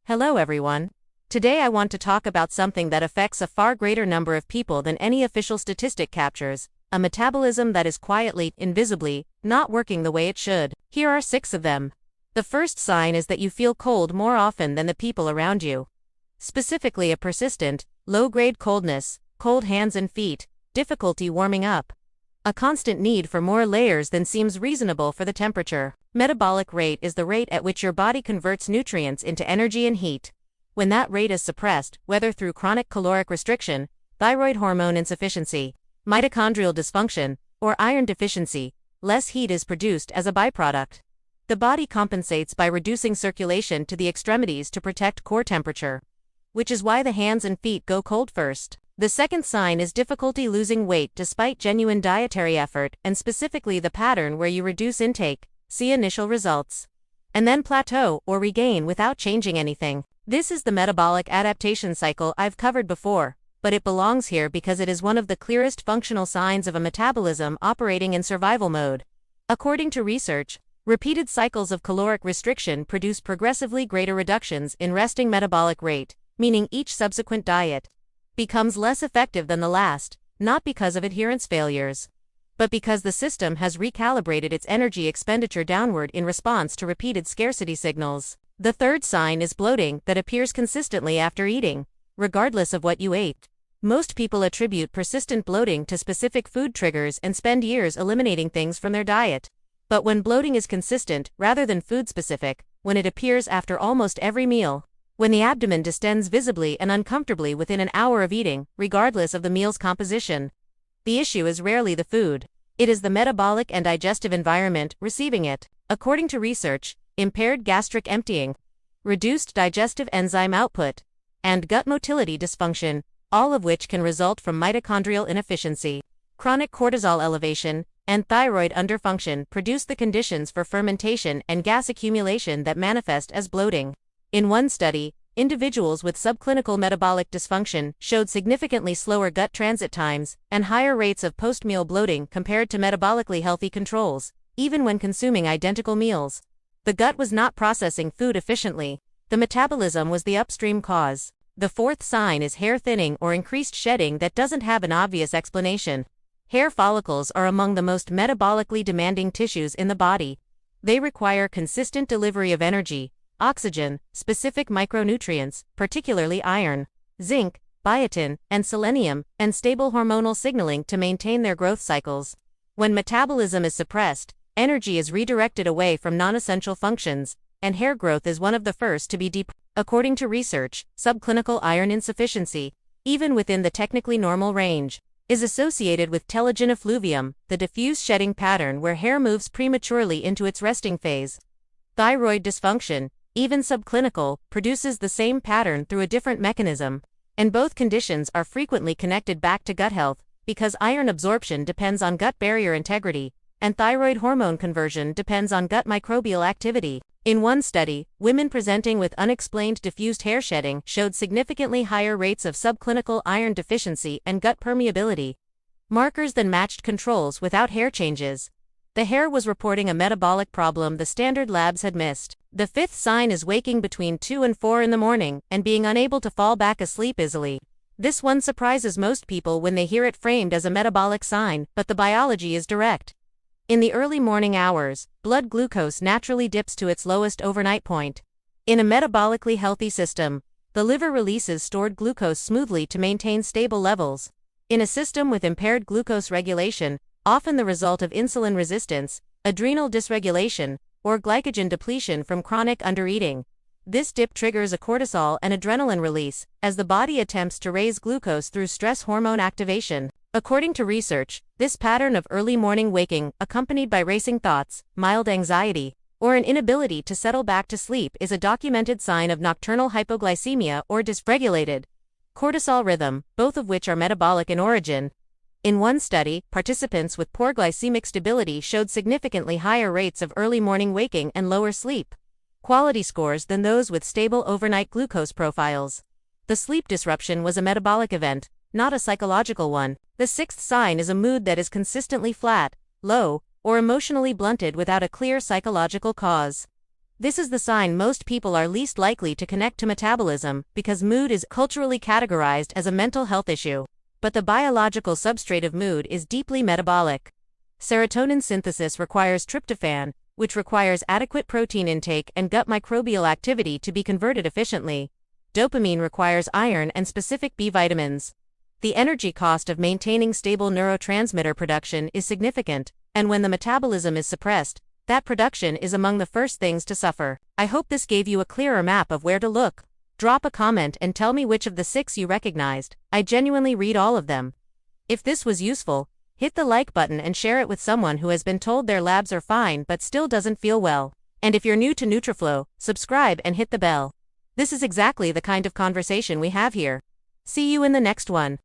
Hello everyone. Today I want to talk about something that affects a far greater number of people than any official statistic captures, a metabolism that is quietly, invisibly, not working the way it should. Here are 6 of them. The first sign is that you feel cold more often than the people around you. Specifically a persistent, low-grade coldness, cold hands and feet, difficulty warming up. A constant need for more layers than seems reasonable for the temperature. Metabolic rate is the rate at which your body converts nutrients into energy and heat. When that rate is suppressed, whether through chronic caloric restriction, thyroid hormone insufficiency, mitochondrial dysfunction, or iron deficiency, less heat is produced as a byproduct. The body compensates by reducing circulation to the extremities to protect core temperature, which is why the hands and feet go cold first. The second sign is difficulty losing weight despite genuine dietary effort, and specifically the pattern where you reduce intake, see initial results, and then plateau or regain without changing anything. This is the metabolic adaptation cycle I've covered before, but it belongs here because it is one of the clearest functional signs of a metabolism operating in survival mode. According to research, repeated cycles of caloric restriction produce progressively greater reductions in resting metabolic rate, meaning each subsequent diet becomes less effective than the last, not because of adherence failures, but because the system has recalibrated its energy expenditure downward in response to repeated scarcity signals. The third sign is bloating that appears consistently after eating, regardless of what you ate. Most people attribute persistent bloating to specific food triggers and spend years eliminating things from their diet. But when bloating is consistent, rather than food-specific, when it appears after almost every meal, when the abdomen distends visibly and uncomfortably within an hour of eating, regardless of the meal's composition, the issue is rarely the food. It is the metabolic and digestive environment receiving it. According to research, impaired gastric emptying, reduced digestive enzyme output, and gut motility dysfunction, all of which can result from mitochondrial inefficiency, chronic cortisol elevation, and thyroid underfunction produce the conditions for fermentation and gas accumulation that manifest as bloating. In one study, individuals with subclinical metabolic dysfunction showed significantly slower gut transit times and higher rates of post-meal bloating compared to metabolically healthy controls, even when consuming identical meals. The gut was not processing food efficiently. The metabolism was the upstream cause. The fourth sign is hair thinning or increased shedding that doesn't have an obvious explanation. Hair follicles are among the most metabolically demanding tissues in the body. They require consistent delivery of energy, oxygen, specific micronutrients, particularly iron, zinc, biotin, and selenium, and stable hormonal signaling to maintain their growth cycles. When metabolism is suppressed, energy is redirected away from non-essential functions, and hair growth is one of the first to be depressed. According to research, subclinical iron insufficiency, even within the technically normal range, is associated with telogen effluvium, the diffuse shedding pattern where hair moves prematurely into its resting phase. Thyroid dysfunction, even subclinical, produces the same pattern through a different mechanism, and both conditions are frequently connected back to gut health, because iron absorption depends on gut barrier integrity, and thyroid hormone conversion depends on gut microbial activity. In one study, women presenting with unexplained diffused hair shedding showed significantly higher rates of subclinical iron deficiency and gut permeability, markers than matched controls without hair changes. The hair was reporting a metabolic problem the standard labs had missed. The fifth sign is waking between 2 and 4 in the morning and being unable to fall back asleep easily. This one surprises most people when they hear it framed as a metabolic sign, but the biology is direct. In the early morning hours, blood glucose naturally dips to its lowest overnight point. In a metabolically healthy system, the liver releases stored glucose smoothly to maintain stable levels. In a system with impaired glucose regulation, often the result of insulin resistance, adrenal dysregulation, or glycogen depletion from chronic undereating, this dip triggers a cortisol and adrenaline release, as the body attempts to raise glucose through stress hormone activation. According to research, this pattern of early morning waking, accompanied by racing thoughts, mild anxiety, or an inability to settle back to sleep is a documented sign of nocturnal hypoglycemia or dysregulated cortisol rhythm, both of which are metabolic in origin. In one study, participants with poor glycemic stability showed significantly higher rates of early morning waking and lower sleep quality scores than those with stable overnight glucose profiles. The sleep disruption was a metabolic event, not a psychological one. The sixth sign is a mood that is consistently flat, low, or emotionally blunted without a clear psychological cause. This is the sign most people are least likely to connect to metabolism, because mood is culturally categorized as a mental health issue. But the biological substrate of mood is deeply metabolic. Serotonin synthesis requires tryptophan, which requires adequate protein intake and gut microbial activity to be converted efficiently. Dopamine requires iron and specific B vitamins. The energy cost of maintaining stable neurotransmitter production is significant, and when the metabolism is suppressed, that production is among the first things to suffer. I hope this gave you a clearer map of where to look. Drop a comment and tell me which of the 6 you recognized. I genuinely read all of them. If this was useful, hit the like button and share it with someone who has been told their labs are fine but still doesn't feel well. And if you're new to Nutriflow, subscribe and hit the bell. This is exactly the kind of conversation we have here. See you in the next one.